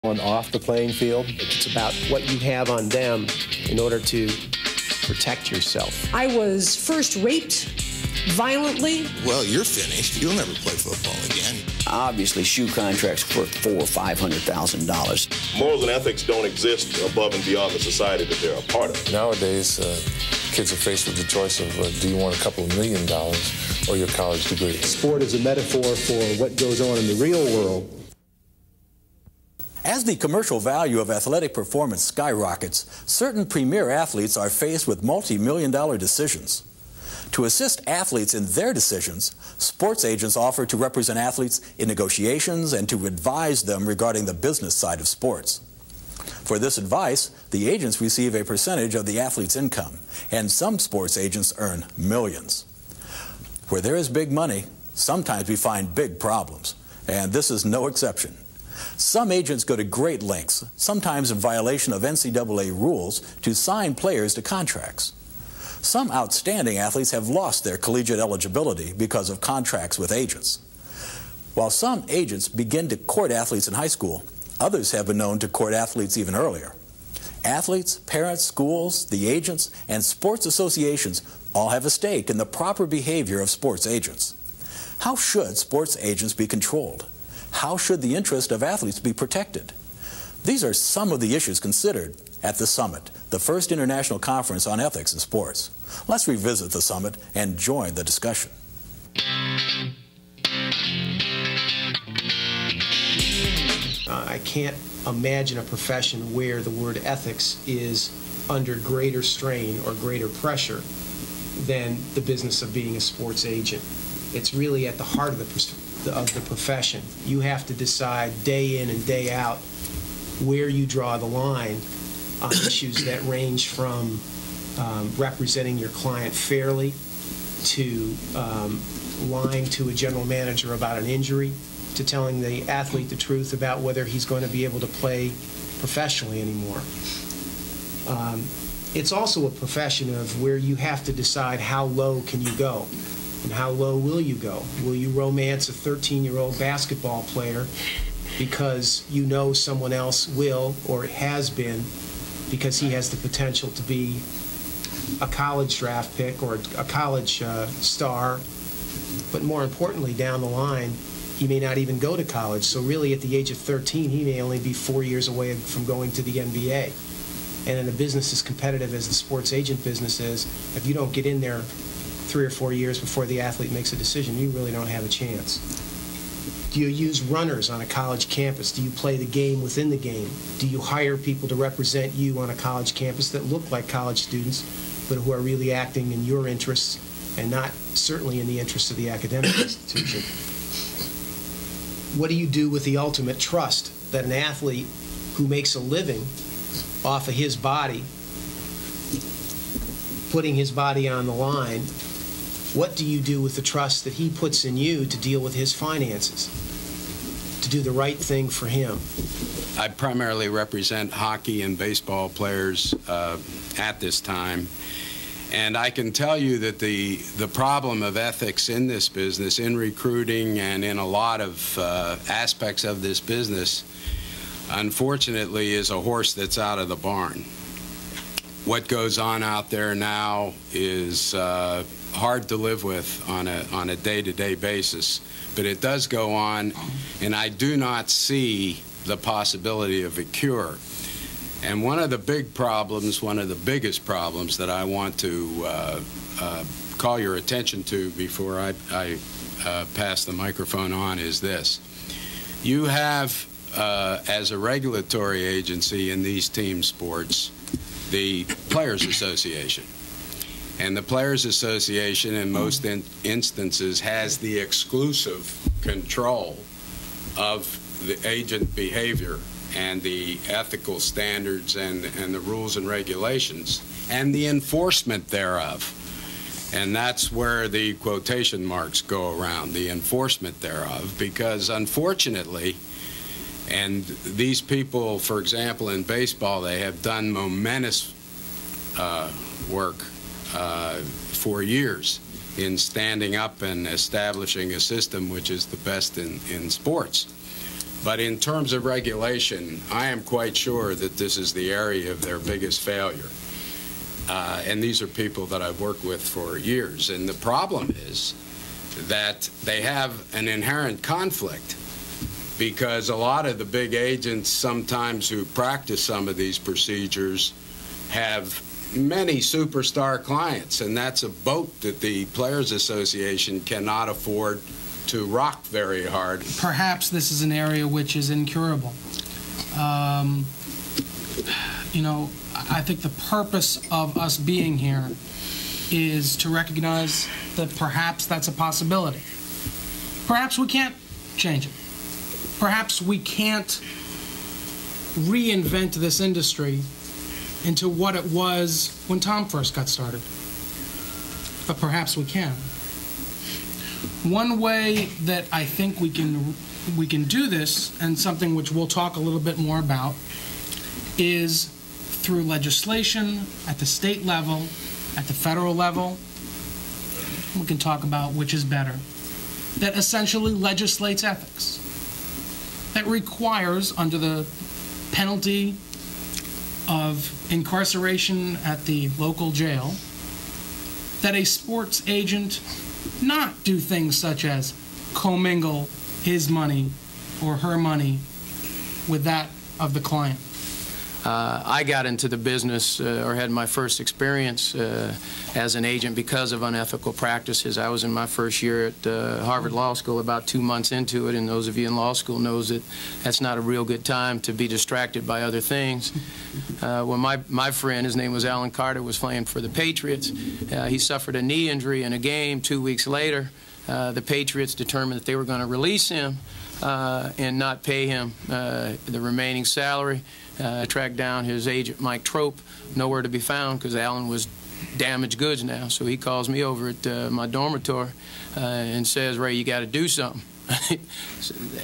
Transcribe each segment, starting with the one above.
on off the playing field. It's about what you have on them in order to protect yourself. I was first raped violently. Well, you're finished. You'll never play football again. Obviously, shoe contracts for $400,000 or $500,000. Morals and ethics don't exist above and beyond the society that they're a part of. Nowadays, kids are faced with the choice of do you want a couple of $1 million or your college degree? Sport is a metaphor for what goes on in the real world. As the commercial value of athletic performance skyrockets, certain premier athletes are faced with multi-million-dollar decisions. To assist athletes in their decisions, sports agents offer to represent athletes in negotiations and to advise them regarding the business side of sports. For this advice, the agents receive a percentage of the athlete's income, and some sports agents earn millions. Where there is big money, sometimes we find big problems, and this is no exception. Some agents go to great lengths, sometimes in violation of NCAA rules, to sign players to contracts. Some outstanding athletes have lost their collegiate eligibility because of contracts with agents. While some agents begin to court athletes in high school, others have been known to court athletes even earlier. Athletes, parents, schools, the agents, and sports associations all have a stake in the proper behavior of sports agents. How should sports agents be controlled? How should the interest of athletes be protected? These are some of the issues considered at the Summit, the first international conference on ethics in sports. Let's revisit the Summit and join the discussion. I can't imagine a profession where the word ethics is under greater strain or greater pressure than the business of being a sports agent. It's really at the heart of the profession. You have to decide day in and day out where you draw the line on issues that range from representing your client fairly to lying to a general manager about an injury to telling the athlete the truth about whether he's going to be able to play professionally anymore. It's also a profession of where you have to decide how low can you go. And how low will you go? Will you romance a 13-year-old basketball player because you know someone else will or has been because he has the potential to be a college draft pick or a college star? But more importantly, down the line, he may not even go to college. So really, at the age of 13, he may only be 4 years away from going to the NBA. And in a business as competitive as the sports agent business is, if you don't get in there 3 or 4 years before the athlete makes a decision, you really don't have a chance. Do you use runners on a college campus? Do you play the game within the game? Do you hire people to represent you on a college campus that look like college students, but who are really acting in your interests and not certainly in the interests of the academic institution? What do you do with the ultimate trust that an athlete who makes a living off of his body, putting his body on the line, what do you do with the trust that he puts in you to deal with his finances, to do the right thing for him? I primarily represent hockey and baseball players at this time. And I can tell you that the problem of ethics in this business, in recruiting and in a lot of aspects of this business, unfortunately, is a horse that's out of the barn. What goes on out there now is hard to live with on a day-to-day basis, but it does go on, and I do not see the possibility of a cure. And one of the big problems, one of the biggest problems that I want to call your attention to before I pass the microphone on is this. You have, as a regulatory agency in these team sports, the Players Association. And the Players Association, in most instances, has the exclusive control of the agent behavior and the ethical standards and the rules and regulations and the enforcement thereof. And that's where the quotation marks go around, the enforcement thereof, because unfortunately, and these people, for example, in baseball, they have done momentous work for years in standing up and establishing a system which is the best in sports. But in terms of regulation, I am quite sure that this is the area of their biggest failure. And these are people that I've worked with for years. And the problem is that they have an inherent conflict, because a lot of the big agents sometimes who practice some of these procedures have many superstar clients, and that's a boat that the Players Association cannot afford to rock very hard. Perhaps this is an area which is incurable. You know, I think the purpose of us being here is to recognize that perhaps that's a possibility. Perhaps we can't change it. Perhaps we can't reinvent this industry into what it was when Tom first got started. But perhaps we can. One way that I think we can do this, and something which we'll talk a little bit more about, is through legislation at the state level, at the federal level. We can talk about which is better. That essentially legislates ethics. That requires, under the penalty of incarceration at the local jail, that a sports agent not do things such as commingle his money or her money with that of the client. I got into the business or had my first experience as an agent because of unethical practices. I was in my first year at Harvard Law School, about 2 months into it, and those of you in law school knows that that's not a real good time to be distracted by other things. When my friend, his name was Alan Carter, was playing for the Patriots, he suffered a knee injury in a game. 2 weeks later, the Patriots determined that they were going to release him and not pay him the remaining salary. Tracked down his agent, Mike Trope, nowhere to be found because Alan was damaged goods now. So he calls me over at my dormitory and says, "Ray, you got to do something."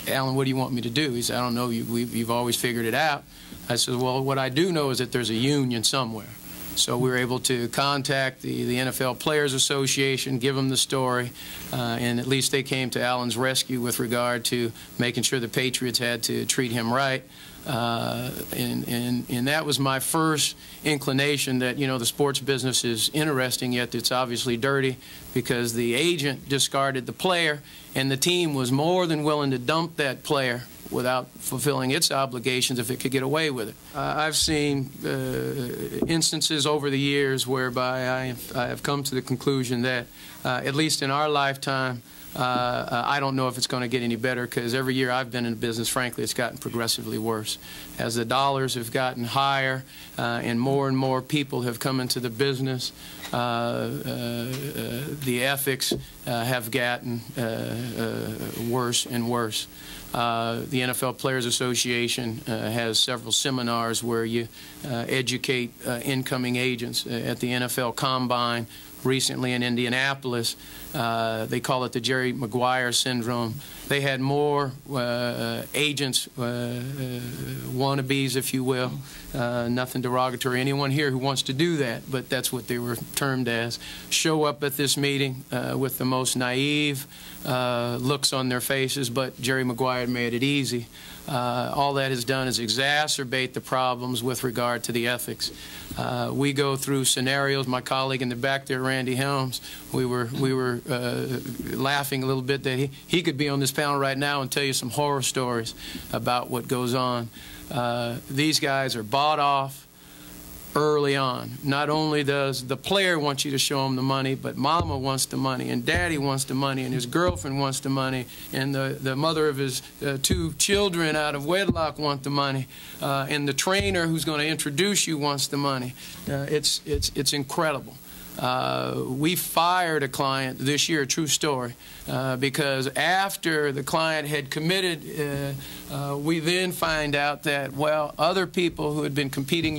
Alan, what do you want me to do? He said, "I don't know. You've always figured it out." I said, "Well, what I do know is that there's a union somewhere." So we were able to contact the NFL Players Association, give them the story, and at least they came to Alan's rescue with regard to making sure the Patriots had to treat him right. And that was my first inclination that, you know, the sports business is interesting, yet it's obviously dirty, because the agent discarded the player, and the team was more than willing to dump that player without fulfilling its obligations if it could get away with it. I've seen instances over the years whereby I have come to the conclusion that, at least in our lifetime, I don't know if it's going to get any better, because every year I've been in the business, frankly, it's gotten progressively worse. As the dollars have gotten higher and more people have come into the business, the ethics have gotten worse and worse. The NFL Players Association has several seminars where you educate incoming agents. At the NFL Combine recently in Indianapolis, they call it the Jerry Maguire syndrome. They had more agents, wannabes, if you will, nothing derogatory. Anyone here who wants to do that, but that's what they were termed as, show up at this meeting with the most naive looks on their faces, but Jerry Maguire made it easy. All that has done is exacerbate the problems with regard to the ethics. We go through scenarios. My colleague in the back there, Randy Helms, we were laughing a little bit that he could be on this panel right now and tell you some horror stories about what goes on. These guys are bought off early on. Not only does the player want you to show him the money, but mama wants the money, and daddy wants the money, and his girlfriend wants the money, and the mother of his 2 children out of wedlock want the money, and the trainer who's going to introduce you wants the money. It's incredible. We fired a client this year, a true story, because after the client had committed, we then find out that, well, other people who had been competing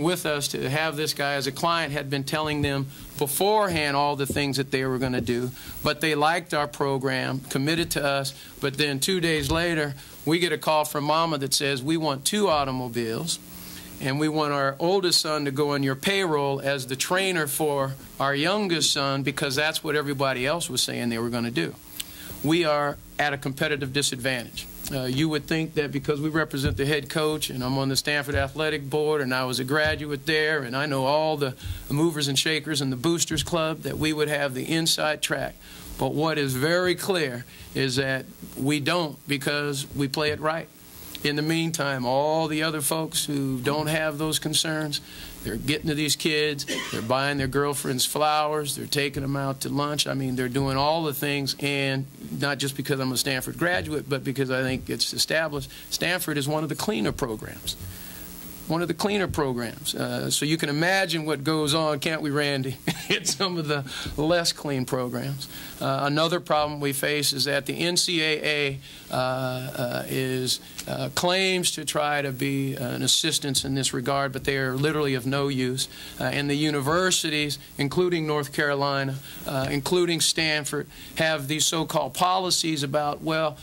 with us to have this guy as a client had been telling them beforehand all the things that they were going to do, but they liked our program, committed to us, but then 2 days later we get a call from mama that says, "We want 2 automobiles, and we want our oldest son to go on your payroll as the trainer for our youngest son, because that's what everybody else was saying they were going to do." We are at a competitive disadvantage. You would think that because we represent the head coach and I'm on the Stanford Athletic Board and I was a graduate there and I know all the movers and shakers in the Boosters Club that we would have the inside track. But what is very clear is that we don't, because we play it right. In the meantime, all the other folks who don't have those concerns, they're getting to these kids, they're buying their girlfriends flowers, they're taking them out to lunch. I mean, they're doing all the things, and not just because I'm a Stanford graduate, but because I think it's established. Stanford is one of the cleaner programs. One of the cleaner programs. So you can imagine what goes on, can't we, Randy, in some of the less clean programs. Another problem we face is that the NCAA claims to try to be an assistance in this regard, but they are literally of no use. And the universities, including North Carolina, including Stanford, have these so-called policies about, well,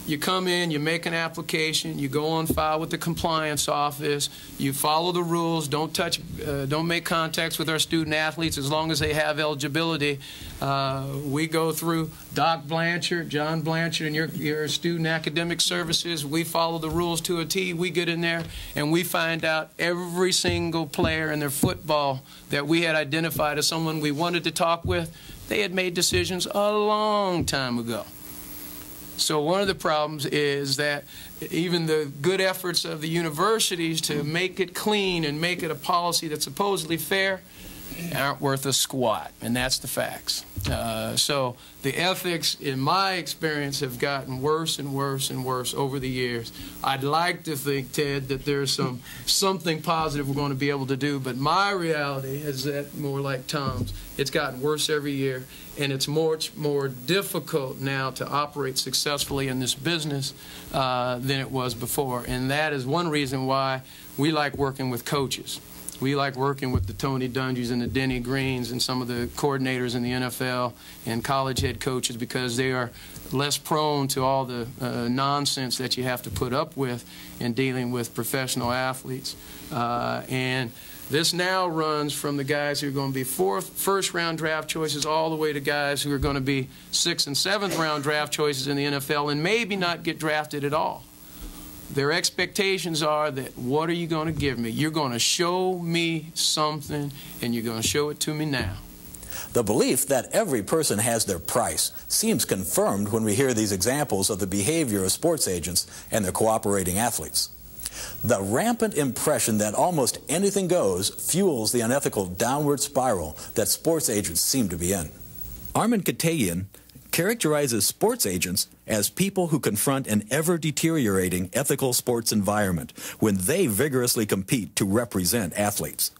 you come in, you make an application, you go on file with the compliance office, you follow the rules, don't make contacts with our student athletes as long as they have eligibility. We go through Doc Blanchard, John Blanchard, and your student academic services. We follow the rules to a T. We get in there and we find out every single player in their football that we had identified as someone we wanted to talk with, they had made decisions a long time ago. So one of the problems is that even the good efforts of the universities to make it clean and make it a policy that's supposedly fair aren't worth a squat, and that's the facts. So the ethics, in my experience, have gotten worse and worse and worse over the years. I'd like to think, Ted, that there's something positive we're going to be able to do, but my reality is that, more like Tom's, it's gotten worse every year, and it's much more difficult now to operate successfully in this business than it was before. And that is one reason why we like working with coaches. We like working with the Tony Dungys and the Denny Greens and some of the coordinators in the NFL and college head coaches, because they are less prone to all the nonsense that you have to put up with in dealing with professional athletes. And this now runs from the guys who are going to be first-round draft choices all the way to guys who are going to be 6th and 7th round draft choices in the NFL and maybe not get drafted at all. Their expectations are that, what are you going to give me? You're going to show me something, and you're going to show it to me now. The belief that every person has their price seems confirmed when we hear these examples of the behavior of sports agents and their cooperating athletes. The rampant impression that almost anything goes fuels the unethical downward spiral that sports agents seem to be in. Armin Katayan characterizes sports agents as people who confront an ever-deteriorating ethical sports environment when they vigorously compete to represent athletes.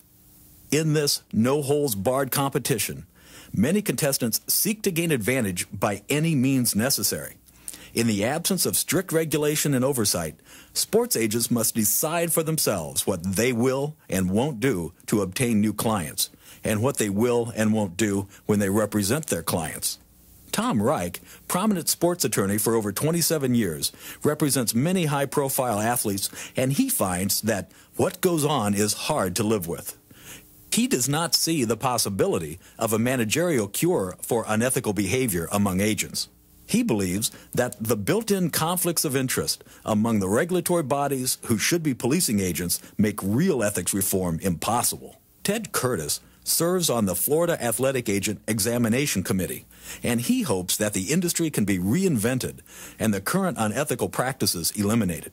In this no-holds-barred competition, many contestants seek to gain advantage by any means necessary. In the absence of strict regulation and oversight, sports agents must decide for themselves what they will and won't do to obtain new clients, and what they will and won't do when they represent their clients. Tom Reich, prominent sports attorney for over 27 years, represents many high-profile athletes, and he finds that what goes on is hard to live with. He does not see the possibility of a managerial cure for unethical behavior among agents. He believes that the built-in conflicts of interest among the regulatory bodies who should be policing agents make real ethics reform impossible. Ted Curtis serves on the Florida Athletic Agent Examination Committee, and he hopes that the industry can be reinvented and the current unethical practices eliminated.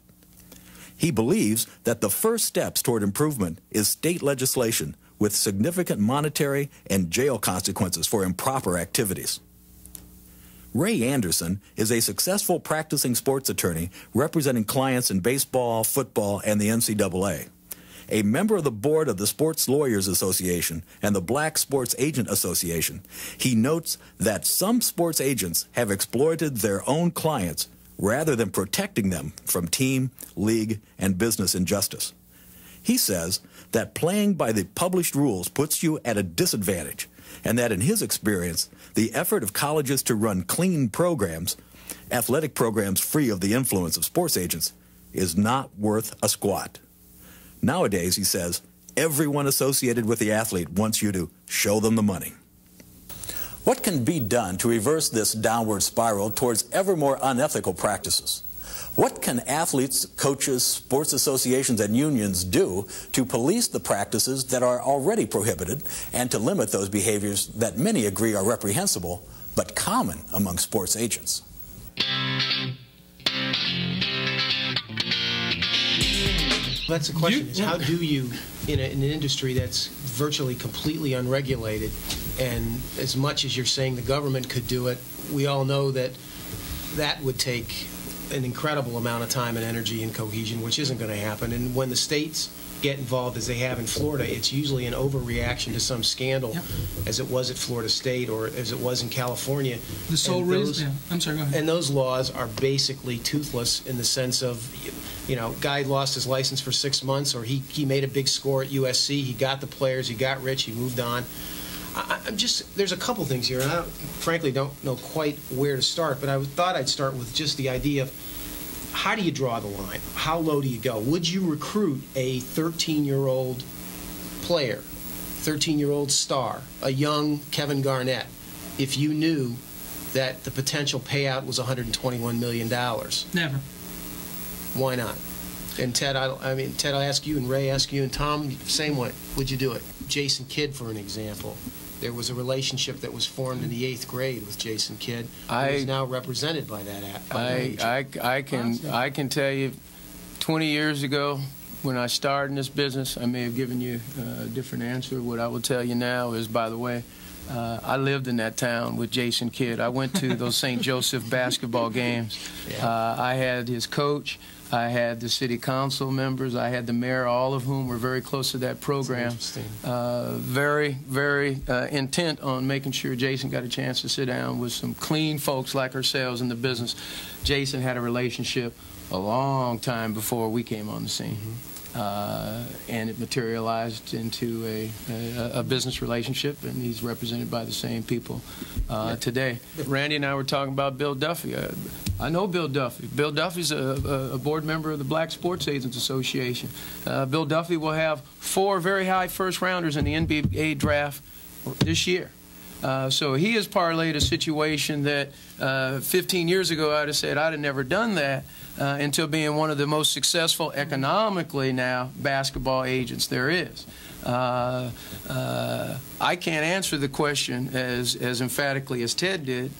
He believes that the first steps toward improvement is state legislation with significant monetary and jail consequences for improper activities. Ray Anderson is a successful practicing sports attorney representing clients in baseball, football, and the NCAA. A member of the board of the Sports Lawyers Association and the Black Sports Agent Association, he notes that some sports agents have exploited their own clients rather than protecting them from team, league, and business injustice. He says that playing by the published rules puts you at a disadvantage, and that in his experience, the effort of colleges to run clean programs, athletic programs free of the influence of sports agents, is not worth a squat. Nowadays, he says, everyone associated with the athlete wants you to show them the money. What can be done to reverse this downward spiral towards ever more unethical practices? What can athletes, coaches, sports associations, and unions do to police the practices that are already prohibited and to limit those behaviors that many agree are reprehensible but common among sports agents? That's the question, is how do you, in an industry that's virtually completely unregulated, and as much as you're saying the government could do it, we all know that that would take an incredible amount of time and energy and cohesion, which isn't going to happen. And when the states get involved, as they have in Florida, it's usually an overreaction to some scandal, as it was at Florida State or as it was in California. The sole reason, I'm sorry, go ahead. And those laws are basically toothless in the sense of, you know, guy lost his license for 6 months, or he made a big score at USC, he got the players, he got rich, he moved on. There's a couple things here, and I frankly don't know quite where to start, but I thought I'd start with just the idea of how do you draw the line? How low do you go? Would you recruit a 13-year-old player, 13-year-old star, a young Kevin Garnett, if you knew that the potential payout was $121 million? Never. Why not? And Ted, Ted, I'll ask you, and Ray ask you, and Tom, same way. Would you do it? Jason Kidd, for an example. There was a relationship that was formed in the 8th grade with Jason Kidd, who is now represented by that. I can tell you, 20 years ago, when I started in this business, I may have given you a different answer. What I will tell you now is, by the way, I lived in that town with Jason Kidd. I went to those St. Joseph basketball games. I had his coach. I had the city council members. I had the mayor, all of whom were very close to that program. Very, very intent on making sure Jason got a chance to sit down with some clean folks like ourselves in the business. Jason had a relationship a long time before we came on the scene. And it materialized into a business relationship, and he's represented by the same people today. Randy and I were talking about Bill Duffy. I know Bill Duffy. Bill Duffy's a board member of the Black Sports Agents Association. Bill Duffy will have 4 very high first-rounders in the NBA draft this year. So he has parlayed a situation that 15 years ago I'd have said I'd have never done that until being one of the most successful economically now basketball agents there is. I can't answer the question as emphatically as Ted did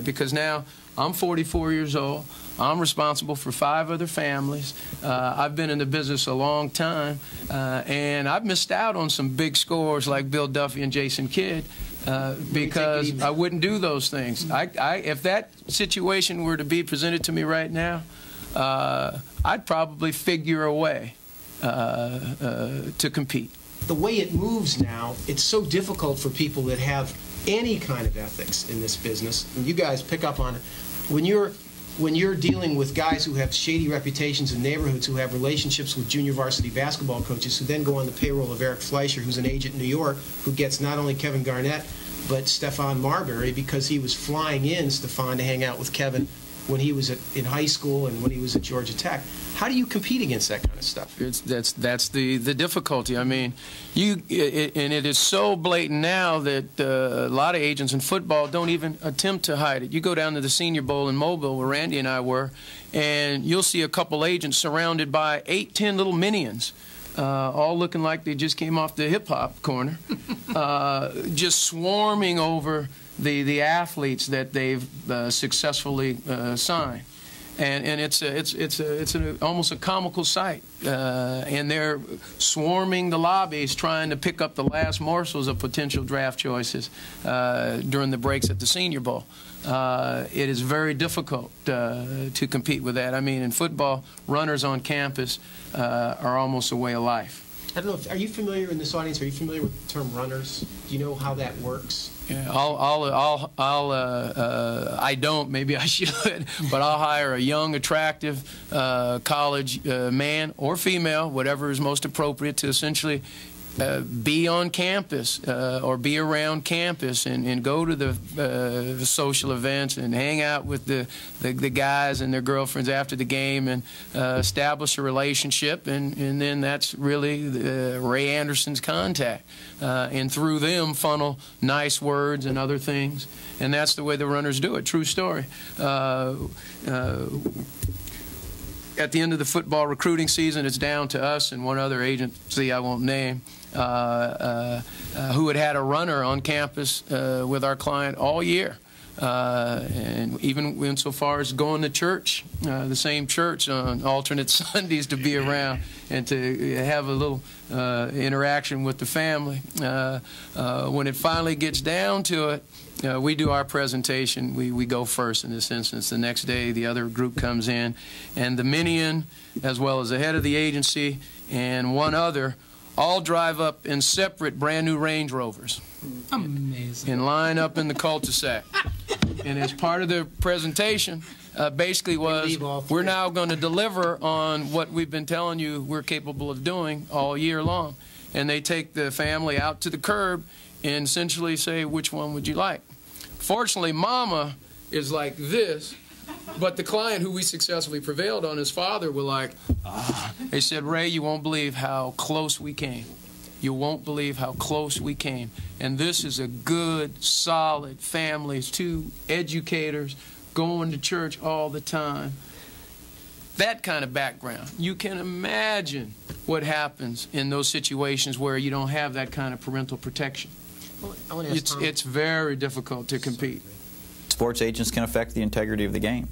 because now I'm 44 years old. I'm responsible for 5 other families. I've been in the business a long time, and I've missed out on some big scores like Bill Duffy and Jason Kidd. Because I wouldn't do those things. If that situation were to be presented to me right now, I'd probably figure a way to compete. The way it moves now, it's so difficult for people that have any kind of ethics in this business, and you guys pick up on it. When you're dealing with guys who have shady reputations in neighborhoods, who have relationships with junior varsity basketball coaches, who then go on the payroll of Eric Fleischer, who's an agent in New York, who gets not only Kevin Garnett, but Stephon Marbury, because he was flying in Stephon to hang out with Kevin when he was in high school and when he was at Georgia Tech. How do you compete against that kind of stuff? That's the difficulty. I mean, and it is so blatant now that a lot of agents in football don't even attempt to hide it. You go down to the Senior Bowl in Mobile, where Randy and I were, and you'll see a couple agents surrounded by 8, 10 little minions, all looking like they just came off the hip-hop corner, just swarming over the athletes that they've successfully signed. And it's almost a comical sight. And they're swarming the lobbies trying to pick up the last morsels of potential draft choices during the breaks at the Senior Bowl. It is very difficult to compete with that. I mean, in football, runners on campus are almost a way of life. I don't know. Are you familiar in this audience? Are you familiar with the term runners? Do you know how that works? Yeah, I don't. Maybe I should, but I'll hire a young, attractive college man or female, whatever is most appropriate, to essentially be on campus or be around campus and go to the social events and hang out with the guys and their girlfriends after the game and establish a relationship, and then that's really Ray Anderson's contact, and through them funnel nice words and other things, and that's the way the runners do it. True story. at the end of the football recruiting season, it's down to us and one other agency I won't name, who had a runner on campus with our client all year. And even insofar as going to church, the same church on alternate Sundays, to be around and to have a little interaction with the family. When it finally gets down to it, we do our presentation. We go first in this instance. The next day, the other group comes in, and the minion, as well as the head of the agency and one other, all drive up in separate brand new Range Rovers. Amazing. And line up in the cul-de-sac. And as part of the presentation, basically was, we're now going to deliver on what we've been telling you we're capable of doing all year long. And they take the family out to the curb and essentially say, which one would you like? Fortunately, Mama is like this, but the client who we successfully prevailed on, his father, were like, ah. They said, Ray, you won't believe how close we came. You won't believe how close we came. And this is a good, solid family, 2 educators going to church all the time. That kind of background. You can imagine what happens in those situations where you don't have that kind of parental protection. It's very difficult to compete. Sports agents can affect the integrity of the game.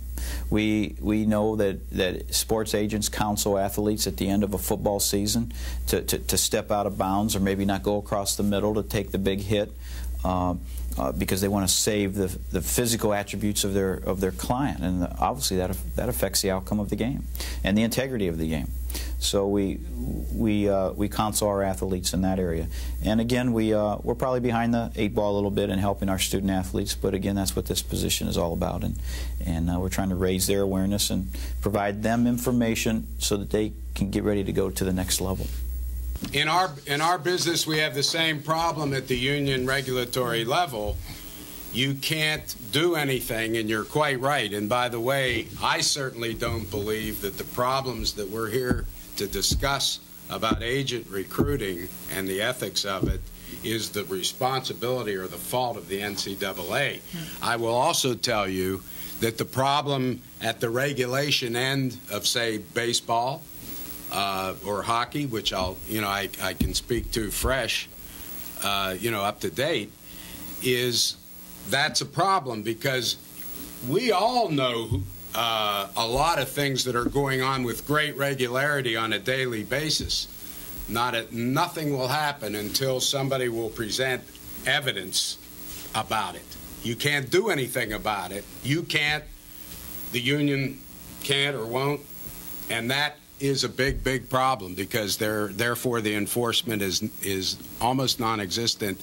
We know that sports agents counsel athletes at the end of a football season to step out of bounds or maybe not go across the middle to take the big hit because they want to save the physical attributes of their client, and obviously that affects the outcome of the game and the integrity of the game. So we counsel our athletes in that area. And again, we're probably behind the 8 ball a little bit in helping our student athletes, but again, that's what this position is all about. And we're trying to raise their awareness and provide them information so that they can get ready to go to the next level. In our business, we have the same problem at the union regulatory level. You can't do anything, and you're quite right. And by the way, I certainly don't believe that the problems that we're here to discuss about agent recruiting and the ethics of it is the responsibility or the fault of the NCAA. I will also tell you that the problem at the regulation end of, say, baseball or hockey, which I can speak to fresh, up to date, is that's a problem because we all know a lot of things that are going on with great regularity on a daily basis. Nothing will happen until somebody will present evidence about it. You can't do anything about it. You can't, the union can't or won't, and that is a big, big problem because therefore the enforcement is almost non-existent.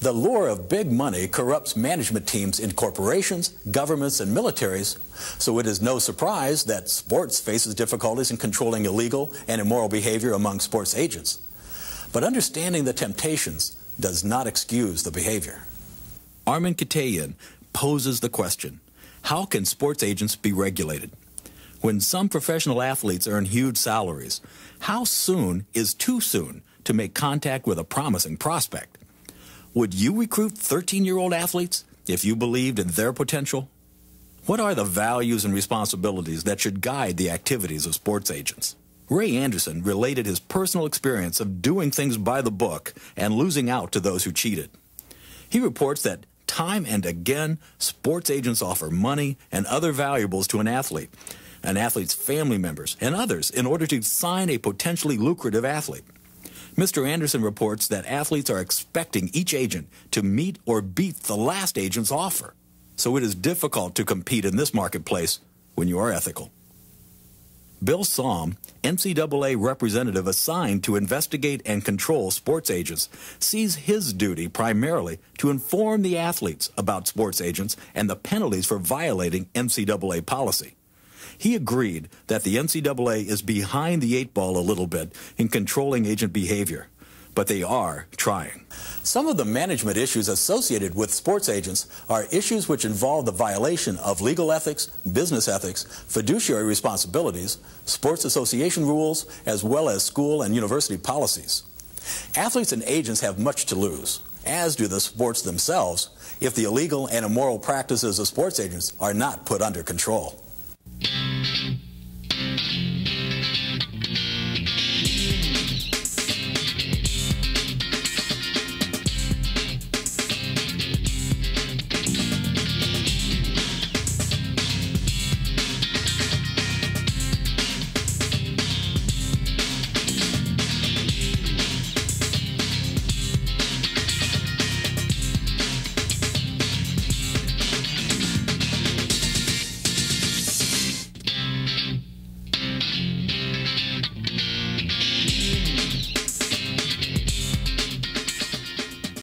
The lure of big money corrupts management teams in corporations, governments, and militaries, so it is no surprise that sports faces difficulties in controlling illegal and immoral behavior among sports agents. But understanding the temptations does not excuse the behavior. Armin Katayan poses the question, how can sports agents be regulated? When some professional athletes earn huge salaries, how soon is too soon to make contact with a promising prospect? Would you recruit 13-year-old athletes if you believed in their potential? What are the values and responsibilities that should guide the activities of sports agents? Ray Anderson related his personal experience of doing things by the book and losing out to those who cheated. He reports that time and again, sports agents offer money and other valuables to an athlete's family members, and others in order to sign a potentially lucrative athlete. Mr. Anderson reports that athletes are expecting each agent to meet or beat the last agent's offer. So it is difficult to compete in this marketplace when you are ethical. Bill Somm, NCAA representative assigned to investigate and control sports agents, sees his duty primarily to inform the athletes about sports agents and the penalties for violating NCAA policy. He agreed that the NCAA is behind the 8 ball a little bit in controlling agent behavior, but they are trying. Some of the management issues associated with sports agents are issues which involve the violation of legal ethics, business ethics, fiduciary responsibilities, sports association rules, as well as school and university policies. Athletes and agents have much to lose, as do the sports themselves, if the illegal and immoral practices of sports agents are not put under control.